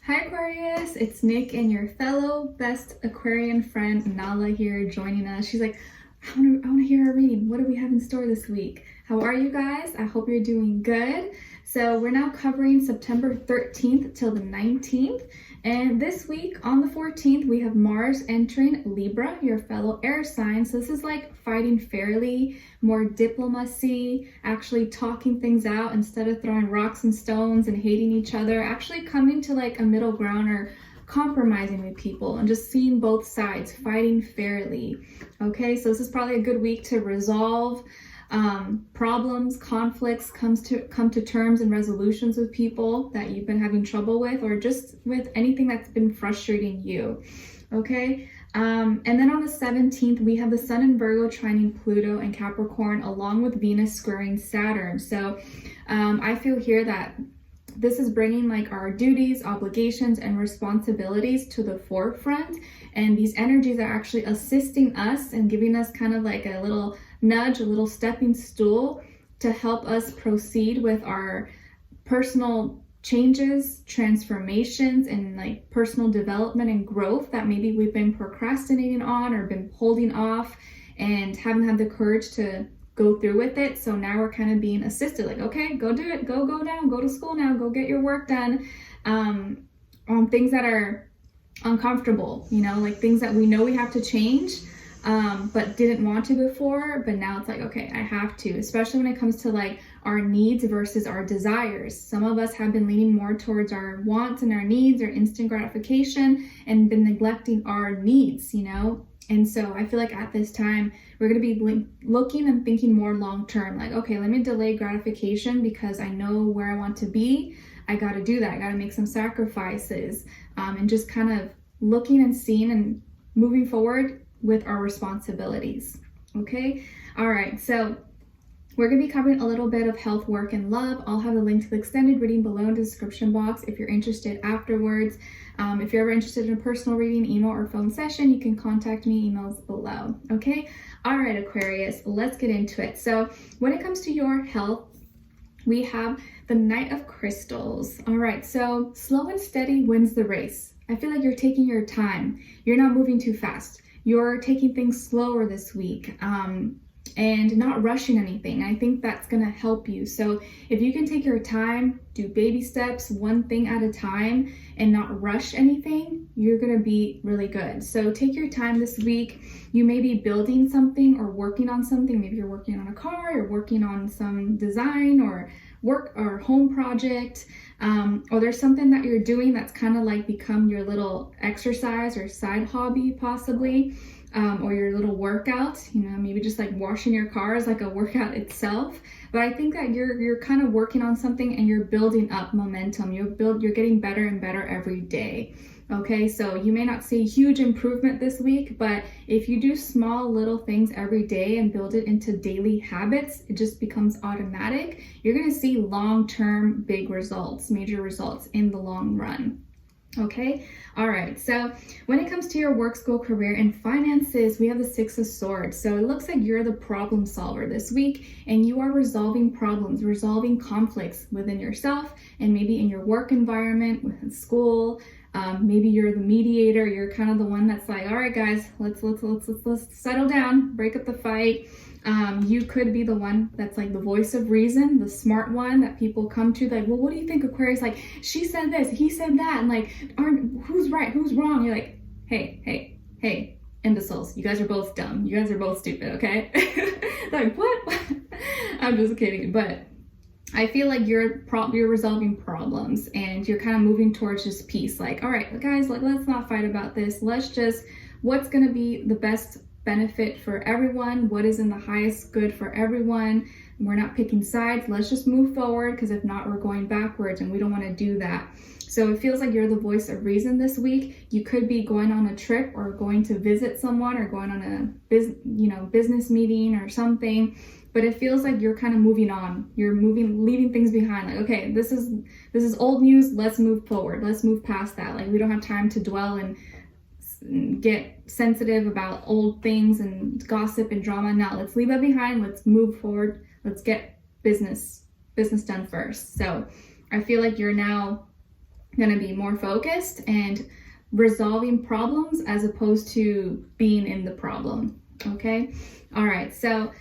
Hi Aquarius, it's Nick and your fellow best Aquarian friend Nala here joining us. She's like, I want to hear our reading. What do we have in store this week? How are you guys? I hope you're doing good. So we're now covering September 13th till the 19th. And this week on the 14th, we have Mars entering Libra, your fellow air sign. So this is like fighting fairly, more diplomacy, actually talking things out instead of throwing rocks and stones and hating each other, actually coming to like a middle ground or compromising with people and just seeing both sides, fighting fairly. Okay, so this is probably a good week to resolve problems, conflicts, come to terms and resolutions with people that you've been having trouble with, or just with anything that's been frustrating you. Okay, and then on the 17th, we have the Sun in Virgo trining Pluto and Capricorn, along with Venus squaring Saturn. So I feel here that this is bringing like our duties, obligations, and responsibilities to the forefront. And these energies are actually assisting us and giving us kind of like a little nudge, a little stepping stool to help us proceed with our personal changes, transformations, and like personal development and growth that maybe we've been procrastinating on or been holding off and haven't had the courage to go through with it. So now we're kind of being assisted, like, okay, go do it, go down, go to school now, go get your work done on things that are uncomfortable, you know, like things that we know we have to change, but didn't want to before, but now it's like, okay, I have to, especially when it comes to like our needs versus our desires. Some of us have been leaning more towards our wants and our needs or instant gratification and been neglecting our needs, you know? And so I feel like at this time, we're going to be looking and thinking more long-term, like, okay, let me delay gratification because I know where I want to be. I got to do that. I got to make some sacrifices, and just kind of looking and seeing and moving forward with our responsibilities. Okay. All right. So we're going to be covering a little bit of health, work, and love. I'll have a link to the extended reading below in the description box if you're interested afterwards. If you're ever interested in a personal reading, email or phone session, you can contact me, emails below. Okay. All right, Aquarius, let's get into it. So when it comes to your health, we have the Knight of Crystals. All right. So slow and steady wins the race. I feel like you're taking your time. You're not moving too fast. You're taking things slower this week. And not rushing anything. I think that's going to help you. So if you can take your time, do baby steps, one thing at a time, and not rush anything, you're going to be really good. So take your time this week. You may be building something or working on something. Maybe you're working on a car, you're working on some design or work or home project, or there's something that you're doing that's kind of like become your little exercise or side hobby possibly. Or your little workout, you know, maybe just like washing your car is like a workout itself. But I think that you're kind of working on something and you're building up momentum. You're getting better and better every day. Okay, so you may not see huge improvement this week, but if you do small little things every day and build it into daily habits, it just becomes automatic. You're going to see long-term big results, major results in the long run. Okay. All right. So when it comes to your work, school, career, and finances, we have the Six of Swords. So it looks like you're the problem solver this week and you are resolving problems, resolving conflicts within yourself and maybe in your work environment, within school. Maybe you're the mediator. You're kind of the one that's like, all right, guys, let's settle down, break up the fight. You could be the one that's like the voice of reason, the smart one that people come to, like, well, what do you think, Aquarius? Like, she said this, he said that, and like, who's right, who's wrong? You're like, hey, imbeciles, you guys are both dumb. You guys are both stupid, okay? Like, what? I'm just kidding, but I feel like you're resolving problems and you're kind of moving towards just peace. Like, all right, guys, like, let's not fight about this. Let's just, what's going to be the best benefit for everyone? What is in the highest good for everyone? We're not picking sides. Let's just move forward, because if not, we're going backwards and we don't want to do that. So it feels like you're the voice of reason this week. You could be going on a trip or going to visit someone or going on a business meeting or something. But it feels like you're kind of moving on. You're leaving things behind. Like, okay, this is old news. Let's move forward. Let's move past that. Like, we don't have time to dwell and get sensitive about old things and gossip and drama. Now let's leave that behind. Let's move forward. Let's get business done first. So I feel like you're now going to be more focused and resolving problems as opposed to being in the problem. Okay. All right. So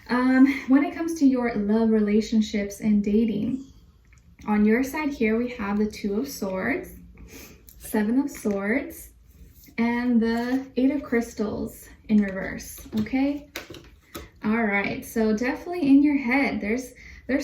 when it comes to your love, relationships, and dating, on your side here, we have the Two of Swords, Seven of Swords, and the Eight of Crystals in reverse. Okay. All right. So definitely in your head, there's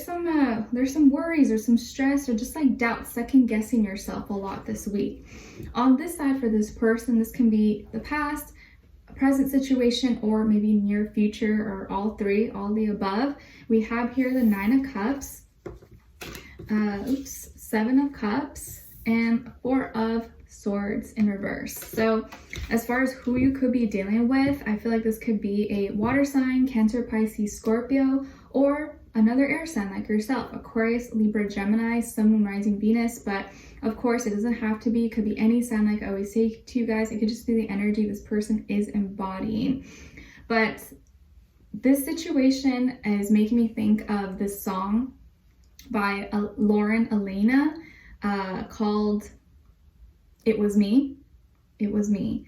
some worries or some stress or just like doubt, second guessing yourself a lot this week. On this side for this person, this can be the past, present situation, or maybe near future, or all three, all the above. We have here the Nine of Cups, Seven of Cups, and Four of Swords in reverse. So as far as who you could be dealing with, I feel like this could be a water sign, Cancer, Pisces, Scorpio, or another air sign like yourself, Aquarius, Libra, Gemini, Sun, Moon, Rising, Venus. But of course, it doesn't have to be. It could be any sign, like I always say to you guys. It could just be the energy this person is embodying. But this situation is making me think of this song by Lauren Elena called It Was Me. It Was Me.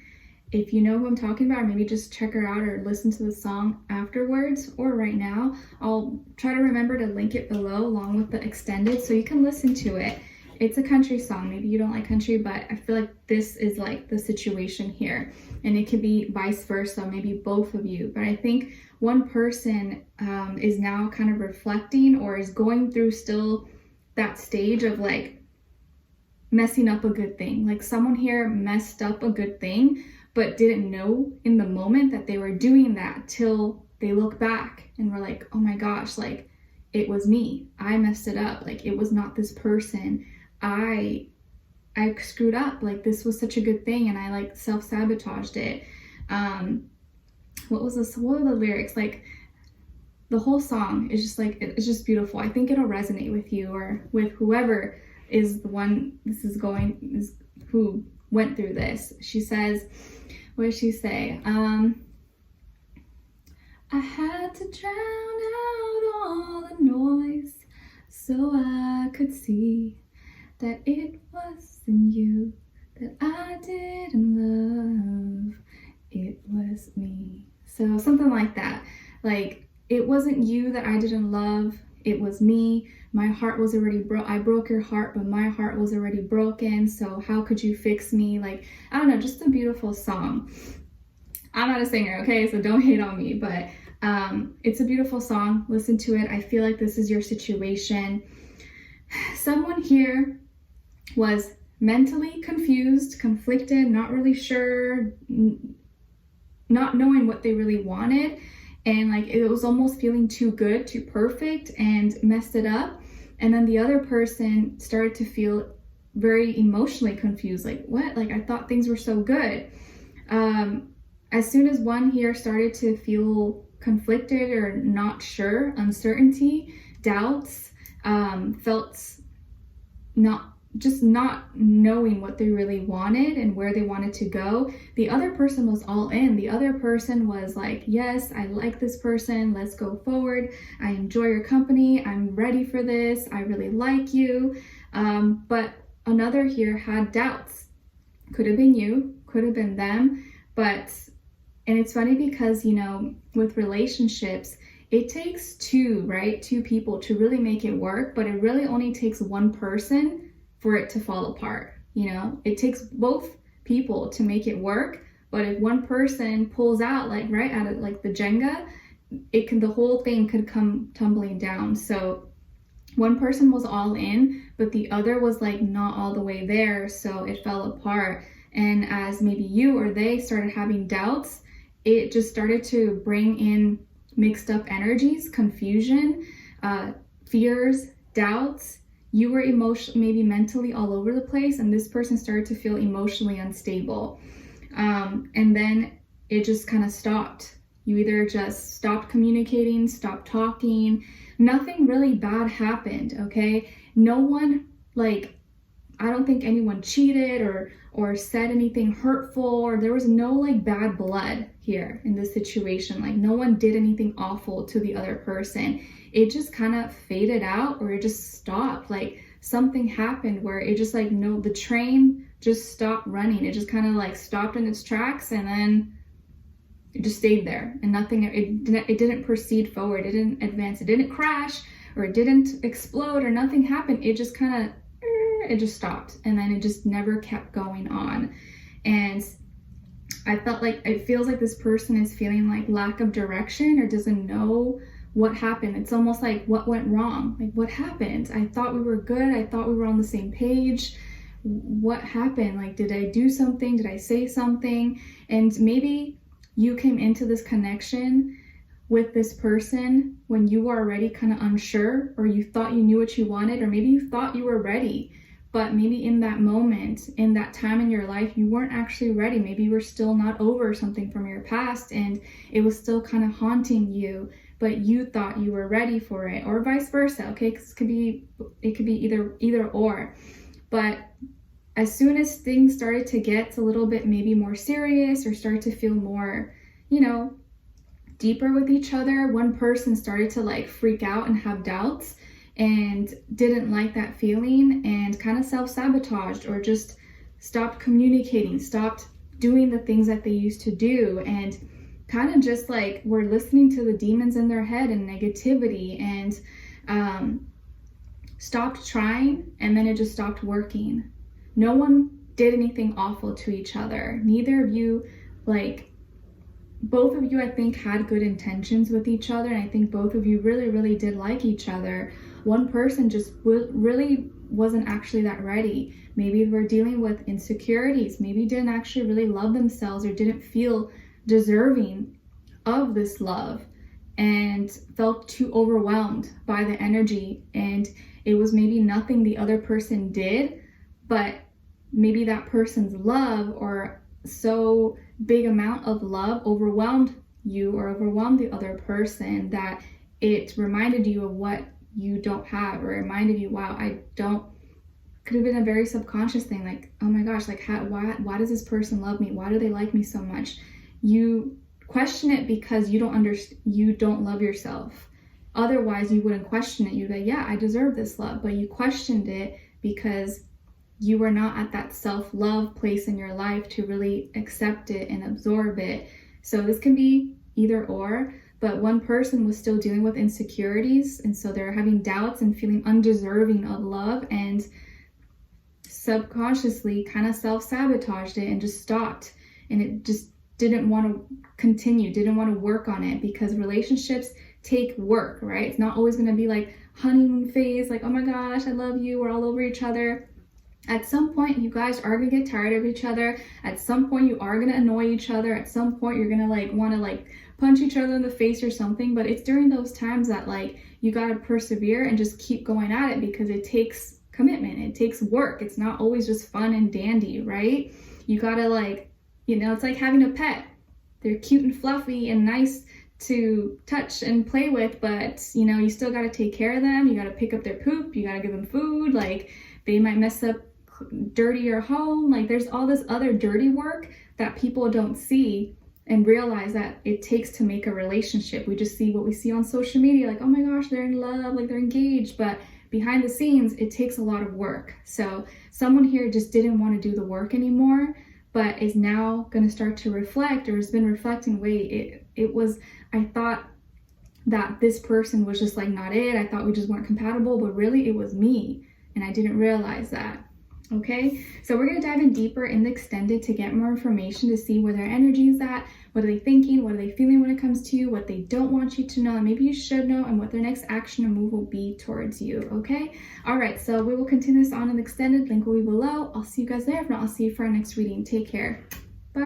If you know who I'm talking about, or maybe just check her out or listen to the song afterwards or right now. I'll try to remember to link it below along with the extended so you can listen to it. It's a country song. Maybe you don't like country, but I feel like this is like the situation here. And it could be vice versa, maybe both of you. But I think one person is now kind of reflecting or is going through still that stage of like messing up a good thing. Like someone here messed up a good thing, but didn't know in the moment that they were doing that till they look back and were like, oh my gosh, like it was me. I messed it up. Like it was not this person. I screwed up. Like this was such a good thing and I like self-sabotaged it. What were the lyrics? Like the whole song is just like, it's just beautiful. I think it'll resonate with you or with whoever is the one who went through this. She says, what does she say? I had to drown out all the noise so I could see that it wasn't you that I didn't love. It was me. So something like that. Like, it wasn't you that I didn't love. It was me. My heart was already I broke your heart, but my heart was already broken. So how could you fix me? Like, I don't know, just a beautiful song. I'm not a singer, okay? So don't hate on me, but it's a beautiful song. Listen to it. I feel like this is your situation. Someone here was mentally confused, conflicted, not really sure, not knowing what they really wanted. And like it was almost feeling too good, too perfect, and messed it up. And then the other person started to feel very emotionally confused. Like, what? Like, I thought things were so good. As soon as one here started to feel conflicted or not sure, uncertainty, doubts, felt not knowing what they really wanted and where they wanted to go, the other person was all in. The other person was like, yes, I like this person. Let's go forward. I enjoy your company. I'm ready for this. I really like you. But another here had doubts. Could have been you, could have been them. And it's funny because, you know, with relationships, it takes two people to really make it work, but it really only takes one person for it to fall apart. You know, it takes both people to make it work, but if one person pulls out, like right out of like the Jenga, the whole thing could come tumbling down. So one person was all in, but the other was like not all the way there, so it fell apart. And as maybe you or they started having doubts, it just started to bring in mixed up energies, confusion, fears, doubts. You were maybe mentally all over the place, and this person started to feel emotionally unstable. And then it just kind of stopped. You either just stopped communicating, stopped talking. Nothing really bad happened, okay? No one, like, I don't think anyone cheated or said anything hurtful, or there was no like bad blood here in this situation. Like no one did anything awful to the other person. It just kind of faded out, or it just stopped. Like something happened where it just like, no, the train just stopped running. It just kind of like stopped in its tracks, and then it just stayed there, and nothing, it didn't proceed forward. It didn't advance. It didn't crash, or it didn't explode, or nothing happened. It just kind of, it just stopped, and then it just never kept going on. And I felt like, it feels like this person is feeling like lack of direction, or doesn't know what happened. It's almost like, what went wrong? Like, what happened? I thought we were good. I thought we were on the same page. What happened? Like, did I do something? Did I say something? And maybe you came into this connection with this person when you were already kind of unsure, or you thought you knew what you wanted, or maybe you thought you were ready, but maybe in that moment, in that time in your life, you weren't actually ready. Maybe you were still not over something from your past, and it was still kind of haunting you, but you thought you were ready for it, or vice versa. Okay, because it could be either or. But as soon as things started to get a little bit maybe more serious, or start to feel more, you know, deeper with each other, one person started to like freak out and have doubts, and didn't like that feeling, and kind of self-sabotaged, or just stopped communicating, stopped doing the things that they used to do, and kind of just like were listening to the demons in their head and negativity, and stopped trying, and then it just stopped working. No one did anything awful to each other. Neither of you, like, both of you, I think, had good intentions with each other, and I think both of you really, really did like each other. One person just really wasn't actually that ready. Maybe they were dealing with insecurities. Maybe didn't actually really love themselves, or didn't feel deserving of this love, and felt too overwhelmed by the energy. And it was maybe nothing the other person did, but maybe that person's love, or so big amount of love, overwhelmed you, or overwhelmed the other person, that it reminded you of what you don't have, or reminded you, wow, I don't, could have been a very subconscious thing, like, oh my gosh, like, why does this person love me? Why do they like me so much? You question it because you don't love yourself. Otherwise you wouldn't question it. You'd be like, yeah, I deserve this love. But you questioned it because you were not at that self-love place in your life to really accept it and absorb it. So this can be either or, but one person was still dealing with insecurities, and so they're having doubts and feeling undeserving of love, and subconsciously kind of self-sabotaged it and just stopped, and it just didn't want to continue, didn't want to work on it, because relationships take work, right? It's not always going to be like honeymoon phase, like, oh my gosh, I love you, we're all over each other. At some point, you guys are going to get tired of each other. At some point, you are going to annoy each other. At some point, you're going to like want to like punch each other in the face or something. But it's during those times that like you got to persevere and just keep going at it, because it takes commitment. It takes work. It's not always just fun and dandy, right? You got to like, you know, it's like having a pet. They're cute and fluffy and nice to touch and play with, but you know, you still got to take care of them. You got to pick up their poop. You got to give them food. Like, they might mess up, dirty your home. Like, there's all this other dirty work that people don't see and realize that it takes to make a relationship. We just see what we see on social media, like, oh my gosh, they're in love, like they're engaged, but behind the scenes, it takes a lot of work. So someone here just didn't want to do the work anymore, but is now going to start to reflect, or has been reflecting, wait, it was, I thought that this person was just like not it. I thought we just weren't compatible, but really it was me, and I didn't realize that. Okay, so we're going to dive in deeper in the extended to get more information, to see where their energy is at, what are they thinking, what are they feeling when it comes to you, what they don't want you to know, and maybe you should know, and what their next action or move will be towards you. Okay, all right, so we will continue this on in the extended. Link will be below. I'll see you guys there. If not, I'll see you for our next reading. Take care.